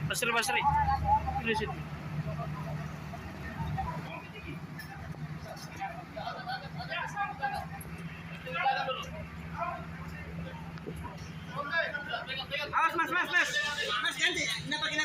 Basri, Basri. Di situ. Awas mas, mas, mas, mas ganti, kenapa kita?